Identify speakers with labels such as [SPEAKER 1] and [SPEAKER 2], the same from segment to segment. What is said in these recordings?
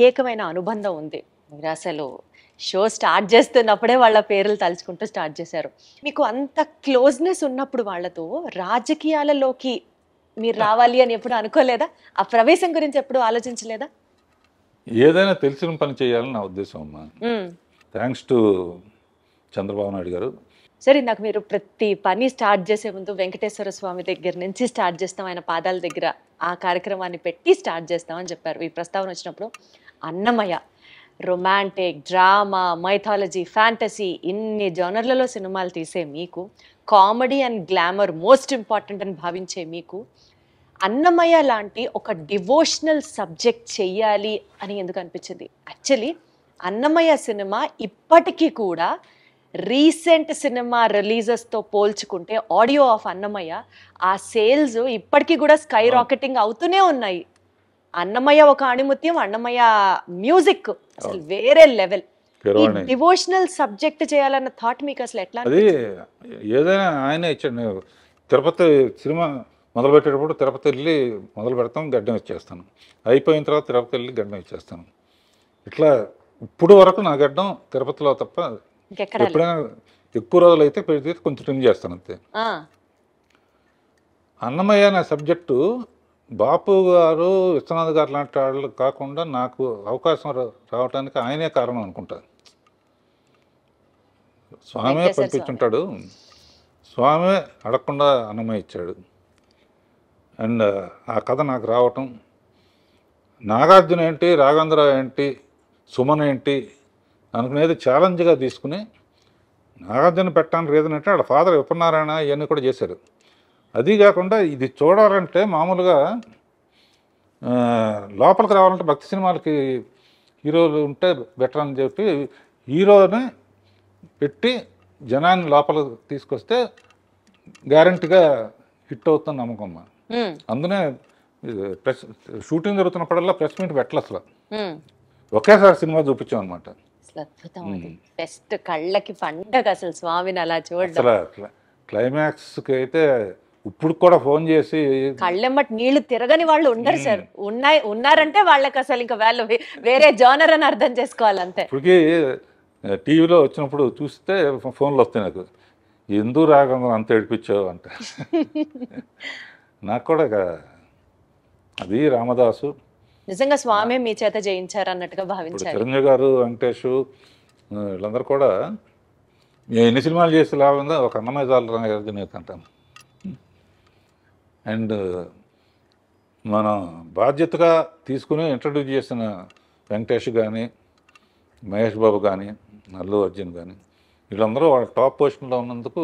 [SPEAKER 1] ప్రత్యేకమైన అనుబంధం ఉంది. మీరు అసలు షో స్టార్ట్ చేస్తున్నప్పుడే వాళ్ళ పేర్లు తలుచుకుంటూ స్టార్ట్ చేశారు. మీకు అంత క్లోజ్‌నెస్ ఉన్నప్పుడు వాళ్ళతో రాజకీయాలలోకి మీరు రావాలి అని ఎప్పుడు అనుకోలేదా? ఆ ప్రవేశం గురించి ఎప్పుడు ఆలోచించలేదా?
[SPEAKER 2] ఏదైనా తెలిసిన పని చేయాలని నా ఉద్దేశం అమ్మా.
[SPEAKER 1] హ్మ్.
[SPEAKER 2] థ్యాంక్స్ టు చంద్రబాబు నాయుడు గారు.
[SPEAKER 1] సరే, నాకు మీరు ప్రతి పని స్టార్ట్ చేసే ముందు వెంకటేశ్వర స్వామి దగ్గర నుంచి స్టార్ట్ చేస్తాం, ఆయన పాదాల దగ్గర ఆ కార్యక్రమాన్ని పెట్టి స్టార్ట్ చేస్తామని చెప్పారు. ఈ ప్రస్తావన వచ్చినప్పుడు Annamayya romantic, drama, mythology, fantasy ఇన్ని జోనర్లలో సినిమాలు తీసే మీకు, comedy and glamour most important అని భావించే మీకు, అన్నమయ్య లాంటి ఒక డివోషనల్ సబ్జెక్ట్ చెయ్యాలి అని ఎందుకు అనిపించింది? యాక్చువల్లీ అన్నమయ్య సినిమా ఇప్పటికీ కూడా రీసెంట్ సినిమా రిలీజెస్తో పోల్చుకుంటే ఆడియో ఆఫ్ అన్నమయ్య ఆ సేల్స్ ఇప్పటికీ కూడా స్కై రాకెటింగ్ అవుతూనే ఉన్నాయి. అన్నమయ్య ఒక ఆణిముత్యం, అన్నమయ్య మ్యూజిక్ అసలు వేరే లెవెల్. ఈ డివోషనల్ సబ్జెక్ట్ చేయాలన్న థాట్ మీకు అసలు ఎట్లా?
[SPEAKER 2] అది ఏదైనా ఆయనే ఇచ్చాడు. తిరుపతి సినిమా మొదలు పెట్టేటప్పుడు తిరుపతి వెళ్ళి మొదలు పెడతాం, గడ్డం ఇచ్చేస్తాను. అయిపోయిన తర్వాత తిరుపతి వెళ్ళి గడ్డం ఇచ్చేస్తాను. ఇట్లా ఇప్పుడు వరకు నా గడ్డం తిరుపతిలో తప్ప ఎప్పుడైనా ఎక్కువ రోజులు అయితే పెడితే కొంచెం ట్రిమ్ చేస్తాను అంతే. అన్నమయ్య అనే సబ్జెక్టు బాపు గారు, విశ్వనాథ్ గారు లాంటి వాళ్ళు కాకుండా నాకు అవకాశం రావడానికి ఆయనే కారణం అనుకుంటా. స్వామే పంపించుంటాడు, స్వామే అడగకుండా అన్నమయ్య ఇచ్చాడు. అండ్ ఆ కథ నాకు రావటం, నాగార్జున ఏంటి, రాఘవేంద్ర ఏంటి, సుమన్ ఏంటి అనుకునేది ఛాలెంజ్గా తీసుకుని నాగార్జున పెట్టడానికి రీజన్ అంటే వాళ్ళ ఫాదర్ విపన్నారాయణ ఇవన్నీ కూడా చేశారు. అది కాకుండా ఇది చూడాలంటే మామూలుగా లోపలికి రావాలంటే భక్తి సినిమాలకి హీరోలు ఉంటే బెటర్ అని చెప్పి హీరోని పెట్టి జనాన్ని లోపలికి తీసుకొస్తే గ్యారంటీగా హిట్ అవుతుంది నమ్మకం. అందునే ప్రెస్ షూటింగ్ జరుగుతున్నప్పుడల్లా ప్రెస్ మీట్ పెట్టలు అసలు ఒకేసారి సినిమా చూపించాం అనమాట.
[SPEAKER 1] బెస్ట్ కళ్ళకి పండగ అసలు స్వామిని అలా చూడడం.
[SPEAKER 2] అసలు క్లైమాక్స్కి అయితే ఇప్పుడు కూడా ఫోన్ చేసి
[SPEAKER 1] కళ్ళెమ్మటి నీళ్లు తిరగని వాళ్ళు ఉండరు సార్. ఉన్నారంటే వాళ్ళకి అసలు ఇంకా వాళ్ళు వేరే జోనర్ అని అర్థం చేసుకోవాలి అంతే.
[SPEAKER 2] ఇప్పటికీ టీవీలో వచ్చినప్పుడు చూస్తే ఫోన్లు వస్తాయి నాకు, ఎందుకు రాగంగా అంత ఏడిపించావు అంట. నాకు కూడా అది రామదాసు
[SPEAKER 1] నిజంగా స్వామి మీ చేత జయించారు అన్నట్టుగా భావించారు.
[SPEAKER 2] చిరంజీవి గారు, వెంకటేష్ వీళ్ళందరూ కూడా ఎన్ని సినిమాలు చేసి లాభంగా ఒక అన్నమయ్య చాలు అంటాను. అండ్ మనం బాధ్యతగా తీసుకుని ఇంట్రడ్యూస్ చేసిన వెంకటేష్ కానీ, మహేష్ బాబు కానీ, అల్లు అర్జున్ కానీ వీళ్ళందరూ వాళ్ళ టాప్ పొజిషన్లో ఉన్నందుకు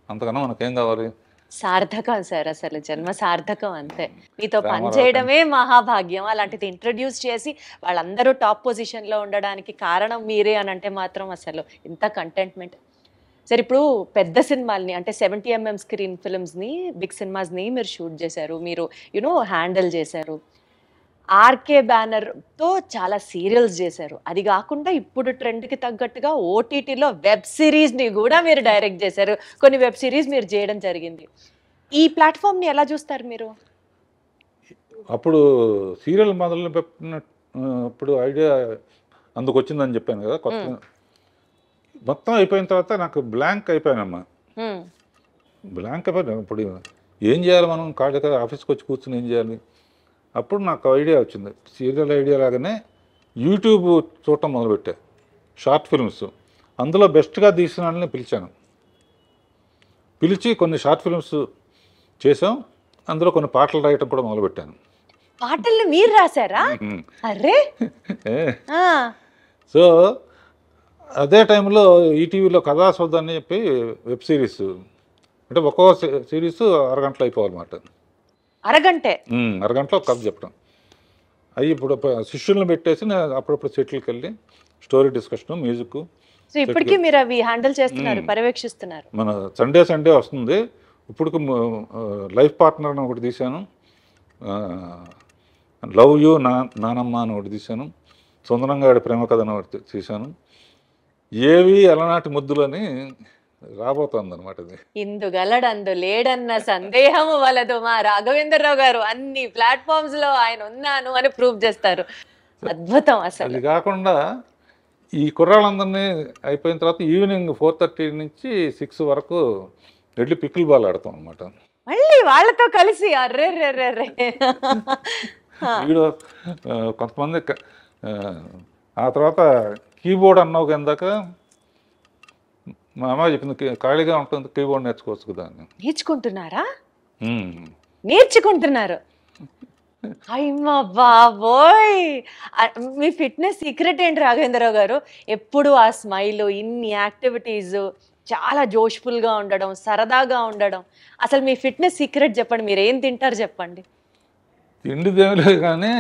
[SPEAKER 2] అంతకన్నా మనకేం కావాలి?
[SPEAKER 1] సార్థకం సార్, అసలు జన్మ సార్థకం అంతే. మీతో పనిచేయడమే మహాభాగ్యం. అలాంటిది ఇంట్రడ్యూస్ చేసి వాళ్ళందరూ టాప్ పొజిషన్లో ఉండడానికి కారణం మీరే అని అంటే మాత్రం అసలు ఇంత కంటెంట్మెంట్. సరే, ఇప్పుడు పెద్ద సినిమాల్ని అంటే 70mm స్క్రీన్ ఫిల్మ్స్ని, బిగ్ సినిమాస్ని మీరు షూట్ చేశారు, మీరు హ్యాండిల్ చేశారు. ఆర్కే బ్యానర్తో చాలా సీరియల్స్ చేశారు. అది కాకుండా ఇప్పుడు ట్రెండ్కి తగ్గట్టుగా ఓటీటీలో వెబ్ సిరీస్ని కూడా మీరు డైరెక్ట్ చేశారు. కొన్ని వెబ్ సిరీస్ మీరు చేయడం జరిగింది. ఈ ప్లాట్ఫామ్ని ఎలా చూస్తారు మీరు?
[SPEAKER 2] అప్పుడు సీరియల్ మొదలు పెట్టినప్పుడు ఐడియా అందుకు వచ్చిందని చెప్పాను కదా. కొత్త మొత్తం అయిపోయిన తర్వాత నాకు బ్లాంక్ అయిపోయానమ్మా. బ్లాంక్ అయిపోయాను. ఇప్పుడు ఏం చేయాలి మనం? కాళ్ళ ఆఫీస్కి వచ్చి కూర్చుని ఏం చేయాలి? అప్పుడు నాకు ఐడియా వచ్చింది. సీరియల్ ఐడియా లాగానే యూట్యూబ్ చూడటం మొదలుపెట్టా, షార్ట్ ఫిల్మ్స్. అందులో బెస్ట్గా తీసిన వాళ్ళని పిలిచాను. పిలిచి కొన్ని షార్ట్ ఫిల్మ్స్ చేసాం. అందులో కొన్ని పాటలు రాయటం కూడా మొదలుపెట్టాను.
[SPEAKER 1] పాటలు మీరు రాశారా? అరే!
[SPEAKER 2] సో అదే టైంలో ఈటీవీలో కథాసౌధ అని చెప్పి వెబ్ సిరీస్, అంటే ఒక్కో సిరీస్ అరగంటలో అయిపోవాలన్నమాట. అరగంటలో కథ చెప్పడం. అవి ఇప్పుడు శిష్యులను పెట్టేసి నేను అప్పుడప్పుడు సెటిల్కి వెళ్ళి స్టోరీ డిస్కషన్, మ్యూజిక్.
[SPEAKER 1] ఇప్పటికీ మీరు అవి హ్యాండిల్ చేస్తున్నారు, పర్యవేక్షిస్తున్నారు.
[SPEAKER 2] మన సండే వస్తుంది. ఇప్పుడు లైఫ్ పార్ట్నర్ అని ఒకటి తీశాను, లవ్ యూ నానమ్మ అని ఒకటి తీశాను, సుందరంగాడి ప్రేమ కథ అని ఒకటి తీశాను, ఏవి అలనాటి ముద్దులని రాబోతోంది అనమాట. ఇది
[SPEAKER 1] ఇందుగలడందు లేడన్న సందేహము వలదు. మా రాఘవేంద్రరావు గారు అన్ని ప్లాట్ఫామ్స్ లో ఆయన ఉన్నాను అని ప్రూవ్ చేస్తారు. అద్భుతం అసలు.
[SPEAKER 2] అది కాకుండా ఈ కుర్రాళ్ళందరినీ అయిపోయిన తర్వాత ఈవినింగ్ 4:30 నుంచి 6 వరకు వెళ్ళి పికిల్ బాల్ ఆడతాం అనమాట.
[SPEAKER 1] మళ్ళీ వాళ్ళతో కలిసి అర్రే రే రే రే.
[SPEAKER 2] వీడు కొంతమంది ఆ తర్వాత కీబోర్డ్ అన్నావు కిందాక మా అమ్మ చెప్పింది ఖాళీగా ఉంటుంది కీబోర్డ్ నేర్చుకోవచ్చు కదా అని.
[SPEAKER 1] నేర్చుకుంటున్నారా? నేర్చుకుంటున్నారు. అయ్యమ్మ బాబోయ్! మీ ఫిట్నెస్ సీక్రెట్ ఏంటి రాఘవేంద్రరావు గారు? ఎప్పుడు ఆ స్మైల్, ఇన్ని యాక్టివిటీస్, చాలా జోష్ఫుల్గా ఉండడం, సరదాగా ఉండడం. అసలు మీ ఫిట్నెస్ సీక్రెట్ చెప్పండి. మీరు ఏం తింటారు చెప్పండి.
[SPEAKER 2] తిండిదేమీ లేదు కానీ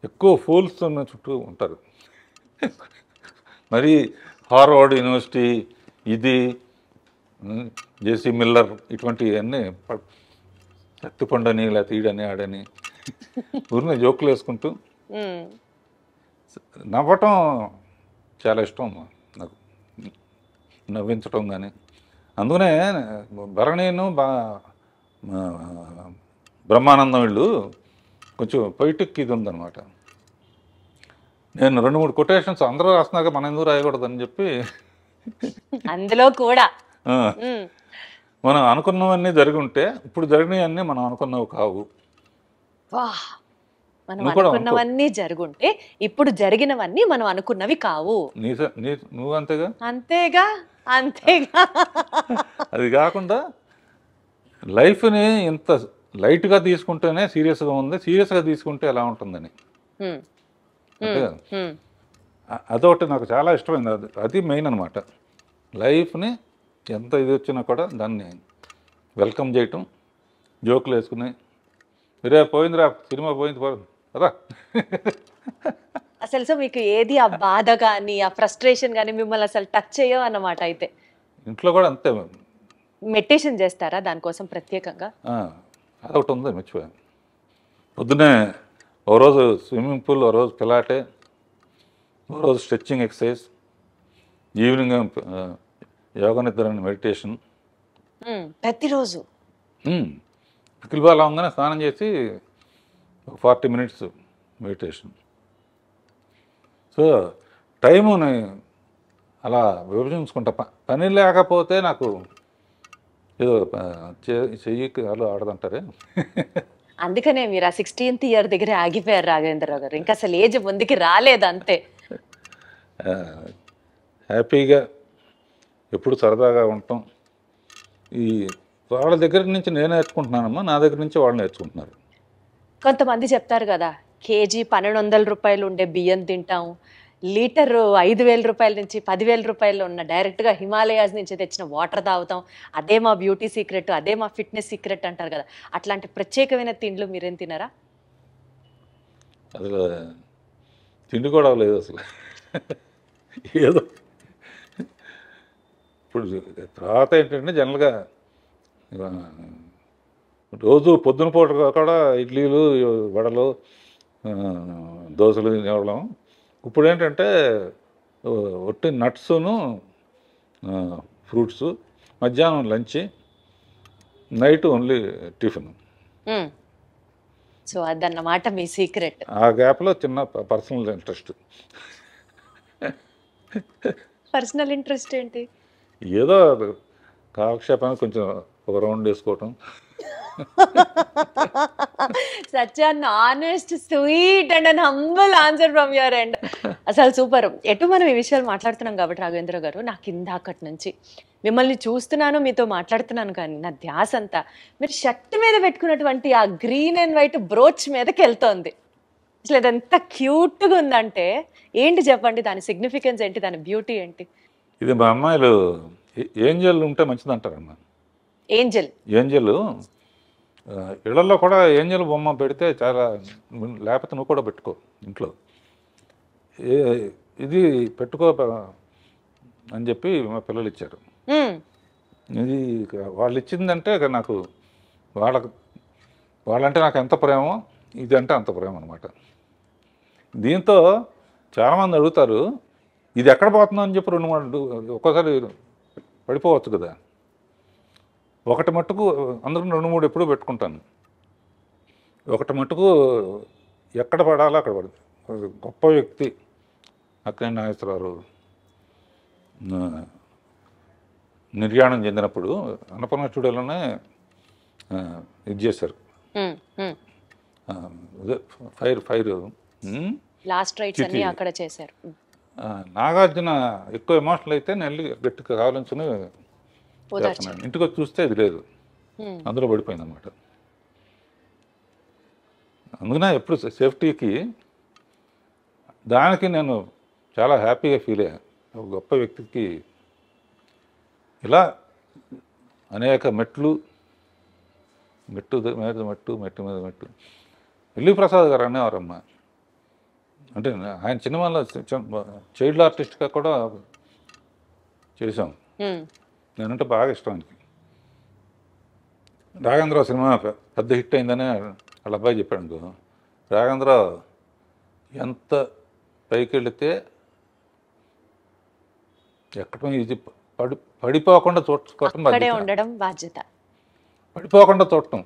[SPEAKER 2] ఎక్కువ ఫూల్స్ ఉన్న చుట్టూ ఉంటారు. మరి హార్వర్డ్ యూనివర్సిటీ ఇది జేసీ మిల్లర్ ఇటువంటివన్నీ ఎత్తుపండని లేకపోతే ఈడని ఆడని ఊరిని జోకులు వేసుకుంటూ నవ్వటం చాలా ఇష్టం నాకు, నవ్వించటం కానీ. అందుకనే భరణీను బ్రహ్మానందం వీళ్ళు కొంచెం పొయిటిక్ ఇది ఉందన్నమాట. నేను 2-3 కొటేషన్స్ అందరూ రాస్తున్నాక మనం ఎందుకు రాయకూడదని చెప్పి
[SPEAKER 1] అందులో కూడా
[SPEAKER 2] మనం అనుకున్నవన్నీ జరిగి ఉంటే ఇప్పుడు జరిగినవన్నీ మనం అనుకున్నవి కావు.
[SPEAKER 1] మనం అనుకున్నవన్నీ జరుగుంటే ఇప్పుడు జరిగినవన్నీ మనం అనుకున్నవి కావు.
[SPEAKER 2] నువ్వు అంతేగా
[SPEAKER 1] అంతేగా అంతేగా.
[SPEAKER 2] అది కాకుండా లైఫ్ని ఇంత లైట్గా తీసుకుంటేనే సీరియస్గా ఉంది, సీరియస్గా తీసుకుంటే ఎలా ఉంటుందని. అంతేగా, అదొకటి నాకు చాలా ఇష్టమైంది. అది మెయిన్ అనమాట. లైఫ్ని ఎంత ఇది వచ్చినా కూడా దాన్ని వెల్కమ్ చేయటం, జోకులు వేసుకుని మీరే పోయిందిరా సినిమా పోయింది కదా.
[SPEAKER 1] అసలు సో మీకు ఏది ఆ బాధ కానీ ఆ ఫ్రస్ట్రేషన్ కానీ మిమ్మల్ని అసలు టచ్ చేయవు అన్నమాట. అయితే
[SPEAKER 2] ఇంట్లో కూడా అంతే.
[SPEAKER 1] మెడిటేషన్ చేస్తారా దానికోసం ప్రత్యేకంగా?
[SPEAKER 2] అదొకటి ఉంది మర్చిపోయాను. పొద్దున్నే ఓ రోజు స్విమ్మింగ్ పూల్, ఓ రోజు పిలాటే, ఓ రోజు స్ట్రెచ్చింగ్ ఎక్సర్సైజ్, ఈవినింగ్ యోగా నిద్ర మెడిటేషన్.
[SPEAKER 1] ప్రతిరోజు
[SPEAKER 2] పికిల్ బాల్ అవగానే స్నానం చేసి 40 minutes మెడిటేషన్. సో టైముని అలా విభజించుకుంటా. పని లేకపోతే నాకు ఏదో చెయ్యి కాలు ఆడదంటారే.
[SPEAKER 1] అందుకనే మీరు ఆ 16th year దగ్గర ఆగిపోయారు రాఘవేంద్రరావు గారు. ఇంకా అసలు ఏజ్ ముందుకి రాలేదు అంతే.
[SPEAKER 2] హ్యాపీగా ఎప్పుడు సరదాగా ఉంటాం. ఈ వాళ్ళ దగ్గర నుంచి నేను నేర్చుకుంటున్నానమ్మా, నా దగ్గర నుంచి వాళ్ళు నేర్చుకుంటున్నారు.
[SPEAKER 1] కొంతమంది చెప్తారు కదా, కేజీ 1200 రూపాయలు ఉండే బియ్యం తింటాం, లీటరు 5000 రూపాయల నుంచి 10,000 రూపాయలు ఉన్న డైరెక్ట్గా హిమాలయాస్ నుంచి తెచ్చిన వాటర్ తాగుతాం, అదే మా బ్యూటీ సీక్రెట్, అదే మా ఫిట్నెస్ సీక్రెట్ అంటారు కదా. అట్లాంటి ప్రత్యేకమైన తిండ్లు మీరేం తినరా?
[SPEAKER 2] అసలు తిండి కూడా లేదు అసలు. ఏదో ఇప్పుడు తర్వాత ఏంటంటే జనరల్గా రోజు పొద్దున పూట కూడా ఇడ్లీలు, వడలు, దోశలు తినేవాళ్ళం. ఇప్పుడు ఏంటంటే ఒట్టి నట్స్ను ఫ్రూట్స్, మధ్యాహ్నం lunch, night only tiffin.
[SPEAKER 1] So అదన్నమాట మీ సీక్రెట్.
[SPEAKER 2] ఆ గ్యాప్లో చిన్న పర్సనల్ ఇంట్రెస్ట్.
[SPEAKER 1] పర్సనల్ ఇంట్రెస్ట్ ఏంటి?
[SPEAKER 2] ఏదో కాలక్షేపానికి కొంచెం ఒక రౌండ్ వేసుకోవటం.
[SPEAKER 1] Such an honest, sweet and an humble answer from your end. అసలు సూపర్. ఎటు మనం ఈ విషయాలు మాట్లాడుతున్నాం కాబట్టి రాఘవేంద్ర గారు, నాకు ఇందాకటి నుంచి మిమ్మల్ని చూస్తున్నాను, మీతో మాట్లాడుతున్నాను, కానీ నా ధ్యాస అంతా మీరు షర్ట్ మీద పెట్టుకున్నటువంటి ఆ గ్రీన్ అండ్ వైట్ బ్రోచ్ మీదకి వెళ్తోంది. అసలు అది ఎంత క్యూట్గా ఉందంటే ఏంటి చెప్పండి, దాని సిగ్నిఫికెన్స్ ఏంటి, దాని బ్యూటీ ఏంటి?
[SPEAKER 2] ఇది మా అమ్మాయిలు ఏంజల్ ఉంటే మంచిది అంటారమ్మా.
[SPEAKER 1] ఏంజల్
[SPEAKER 2] ఇళ్లలో కూడా ఏంజల్ బొమ్మ పెడితే చాలా, లేకపోతే నువ్వు కూడా పెట్టుకో ఇంట్లో, ఇది పెట్టుకో అని చెప్పి మా పిల్లలు ఇచ్చారు. ఇది వాళ్ళు ఇచ్చిందంటే నాకు వాళ్ళంటే నాకు ఎంత ప్రేమో, ఇది అంటే అంత ప్రేమ అనమాట. దీంతో చాలామంది అడుగుతారు, ఇది ఎక్కడ పోతుందో అని చెప్పి 2-3 ఒక్కోసారి పడిపోవచ్చు కదా. ఒకటి మట్టుకు అందరూ 2-3 ఎప్పుడూ పెట్టుకుంటాను. ఒకటి మట్టుకు ఎక్కడ పడాలో అక్కడ పడుతుంది. గొప్ప వ్యక్తి అక్కినేని నాగేశ్వరరావు నిర్యాణం చెందినప్పుడు అన్నపూర్ణ స్టూడియోలోనే ఇది చేశారు. అదే ఫైర్
[SPEAKER 1] లాస్ట్ రైట్స్ అన్ని అక్కడ చేశారు.
[SPEAKER 2] నాగార్జున ఎక్కువ ఎమోషనల్ అయితే నెల్లి గట్టిగా కావాలని ఇంటికి వచ్చి చూస్తే ఇది లేదు, అందులో పడిపోయింది అనమాట. అందుకనే ఎప్పుడు సేఫ్టీకి దానికి నేను చాలా హ్యాపీగా ఫీల్ అయ్యాను. ఒక గొప్ప వ్యక్తికి ఇలా అనేక మెట్టు మీద మెట్టు ఎల్వి ప్రసాద్ గారు అనేవారమ్మ. అంటే ఆయన సినిమాలో చైల్డ్ ఆర్టిస్ట్గా కూడా చేశాం. నేనంటే బాగా ఇష్టం ఆయనకి. రాఘవేంద్రరావు సినిమా పెద్ద హిట్ అయిందని వాళ్ళ అబ్బాయి చెప్పాడు అనుకో, రాఘవేంద్రరావు ఎంత పైకి వెళితే ఎక్కడం ఇది పడిపోకుండా చూడటం,
[SPEAKER 1] ఉండడం బాధ్యత,
[SPEAKER 2] పడిపోకుండా చూడటం.